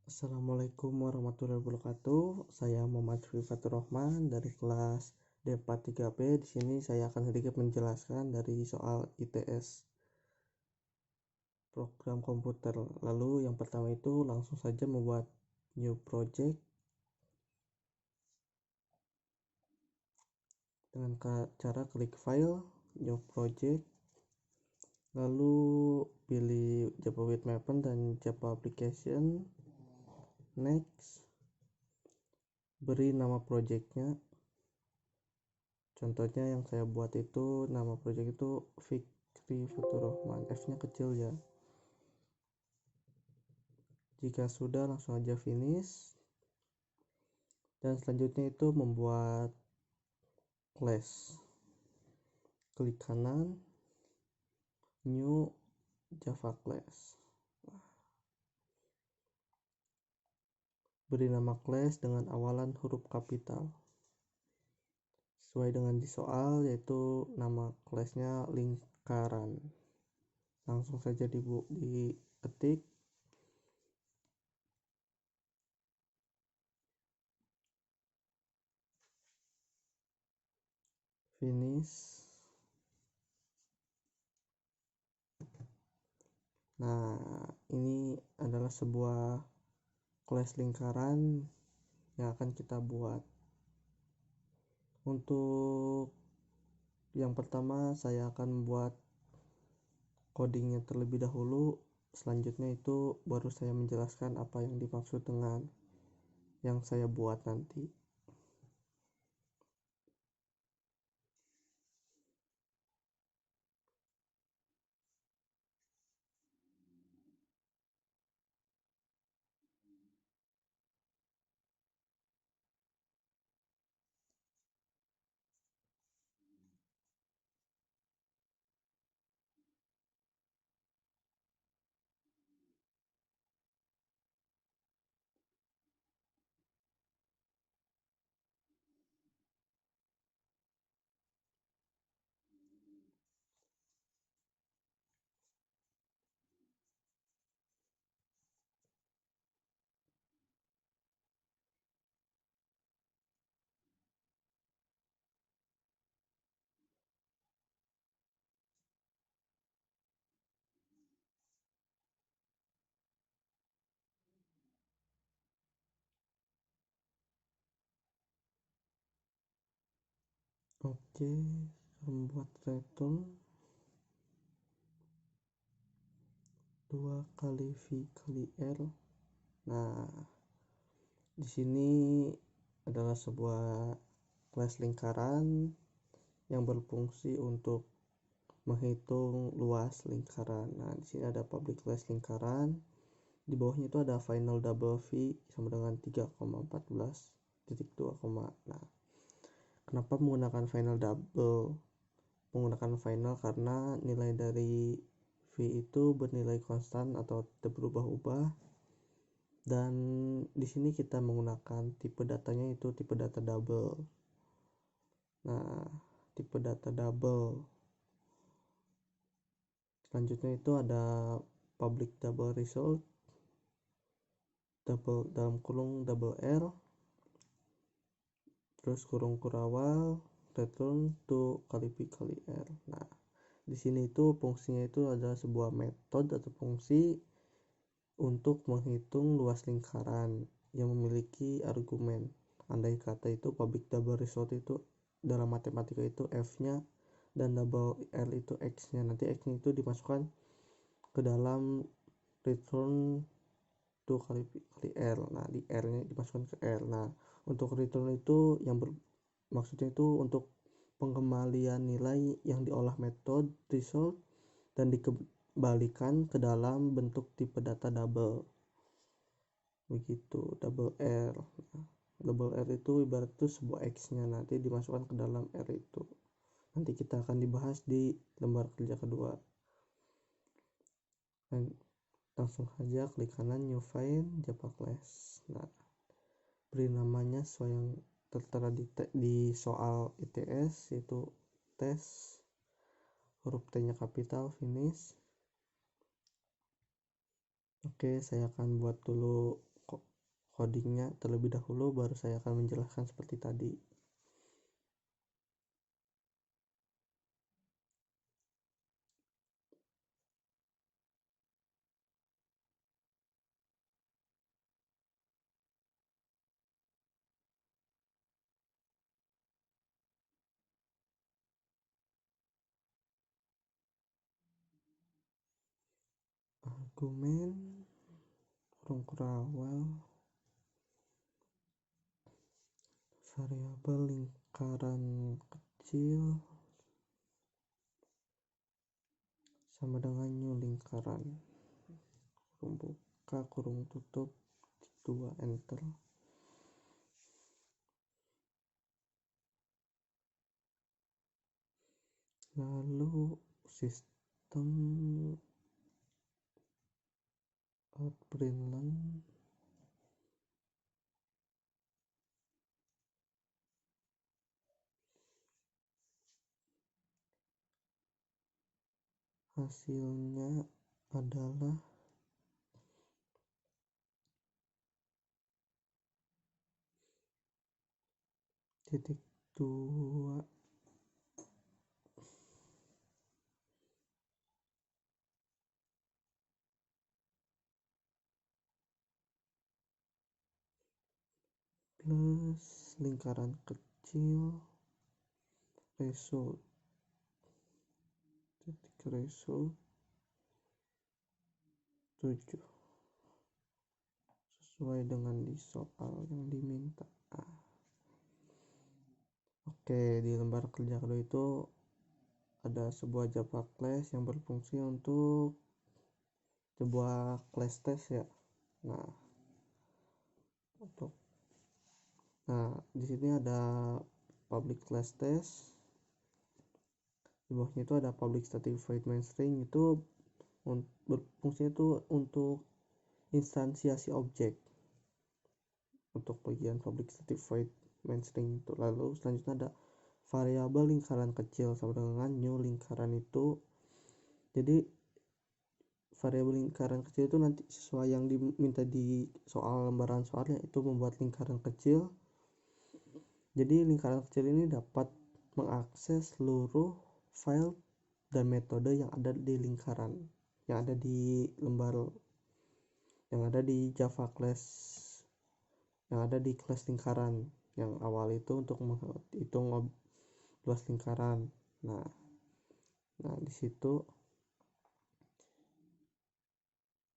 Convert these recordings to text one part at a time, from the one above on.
Assalamualaikum warahmatullahi wabarakatuh. Saya Muhammad Rifatur Rahman dari kelas D43B. Di sini saya akan sedikit menjelaskan dari soal ITS program komputer. Lalu yang pertama itu langsung saja membuat new project dengan cara klik file, new project, lalu pilih Java with Maven dan Java application. Next, beri nama projectnya. Contohnya yang saya buat itu nama project itu Fikri Fatur Rahman, F-nya kecil ya. Jika sudah langsung aja finish. Dan selanjutnya itu membuat class. Klik kanan, new Java class. Beri nama class dengan awalan huruf kapital. Sesuai dengan di soal yaitu nama classnya lingkaran. Langsung saja diketik. Finish. Nah, ini adalah sebuah kelas lingkaran yang akan kita buat. Untuk yang pertama saya akan membuat codingnya terlebih dahulu. Selanjutnya itu baru saya menjelaskan apa yang dimaksud dengan yang saya buat nanti. Oke, membuat return 2 kali V kali R. Nah, di sini adalah sebuah kelas lingkaran yang berfungsi untuk menghitung luas lingkaran. Nah, di sini ada public class lingkaran. Di bawahnya itu ada final double V sama dengan 3,14.2, nah, kenapa menggunakan final double? Menggunakan final karena nilai dari V itu bernilai konstan atau tidak berubah-ubah. Dan di sini kita menggunakan tipe datanya itu tipe data double. Nah, tipe data double. Selanjutnya itu ada public double result, double dalam kurung double R, terus kurung kurawal return 2 kali P kali R. Nah, di sini itu fungsinya itu adalah sebuah metode atau fungsi untuk menghitung luas lingkaran yang memiliki argumen. Andai kata itu public double result itu dalam matematika itu F-nya dan double R itu X-nya. Nanti X-nya itu dimasukkan ke dalam return 2 kali P kali R. Nah, di R-nya dimasukkan ke R. Nah, untuk return itu yang maksudnya itu untuk pengembalian nilai yang diolah metode result dan dikembalikan ke dalam bentuk tipe data double. Begitu, double R. Nah, double R itu ibarat itu sebuah X-nya nanti dimasukkan ke dalam R itu. Nanti kita akan dibahas di lembar kerja kedua. Dan langsung saja klik kanan new file Java class. Nah, beri namanya sesuai yang tertera di soal ITS yaitu tes, huruf T-nya kapital, finish. Oke, saya akan buat dulu codingnya terlebih dahulu, baru saya akan menjelaskan seperti tadi. Argumen kurung kurawal variabel lingkaran kecil sama dengan new lingkaran kurung buka kurung tutup 2 enter. Lalu sistem outprintln hasilnya adalah titik 2 plus lingkaran kecil result titik result 7 sesuai dengan di soal yang diminta. Oke, di lembar kerja kedua itu ada sebuah Java class yang berfungsi untuk sebuah class test ya. Di sini ada public class test. Di bawahnya itu ada public static void main string, itu berfungsi itu untuk instansiasi objek untuk bagian public static void main string itu. Lalu selanjutnya ada variabel lingkaran kecil sama dengan new lingkaran itu. Jadi variabel lingkaran kecil itu nanti sesuai yang diminta di soal lembaran soalnya, itu membuat lingkaran kecil. Jadi lingkaran kecil ini dapat mengakses seluruh file dan metode yang ada di lingkaran, yang ada di lembar, yang ada di Java class, yang ada di kelas lingkaran yang awal itu untuk menghitung luas lingkaran. Nah di situ.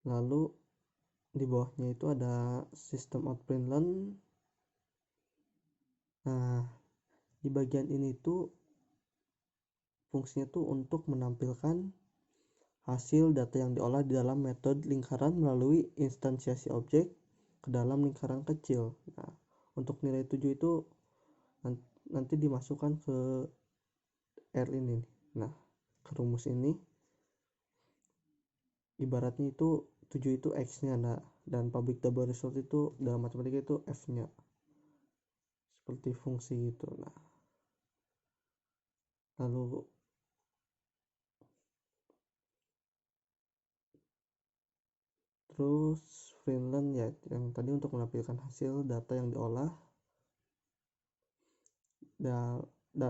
Lalu di bawahnya itu ada sistem outprintln. Nah, di bagian ini tuh fungsinya tuh untuk menampilkan hasil data yang diolah di dalam metode lingkaran melalui instansiasi objek ke dalam lingkaran kecil. Nah, untuk nilai 7 itu nanti dimasukkan ke R ini. Nah, ke rumus ini ibaratnya itu 7 itu X-nya, dan public double result itu dalam matematika itu F-nya. Seperti fungsi itu. Nah, lalu terus println ya yang tadi untuk menampilkan hasil data yang diolah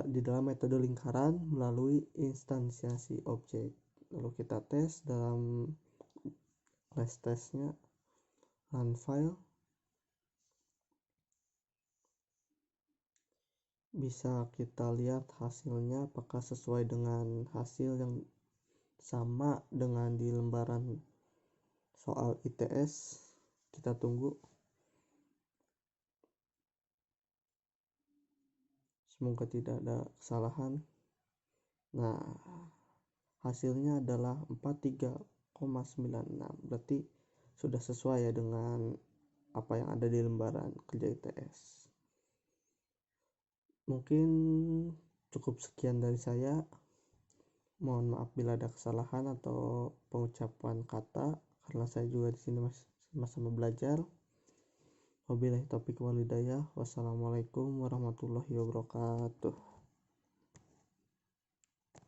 di dalam metode lingkaran melalui instansiasi objek. Lalu kita tes dalam class testnya, run file, bisa kita lihat hasilnya apakah sesuai dengan hasil yang sama dengan di lembaran soal ITS. Kita tunggu. Semoga tidak ada kesalahan. Nah, hasilnya adalah 43,96. Berarti sudah sesuai ya dengan apa yang ada di lembaran kerja ITS. Mungkin cukup sekian dari saya. Mohon maaf bila ada kesalahan atau pengucapan kata, karena saya juga di sini masih sama-sama belajar. Wabillahi taufiq wal hidayah. Wassalamualaikum warahmatullahi wabarakatuh.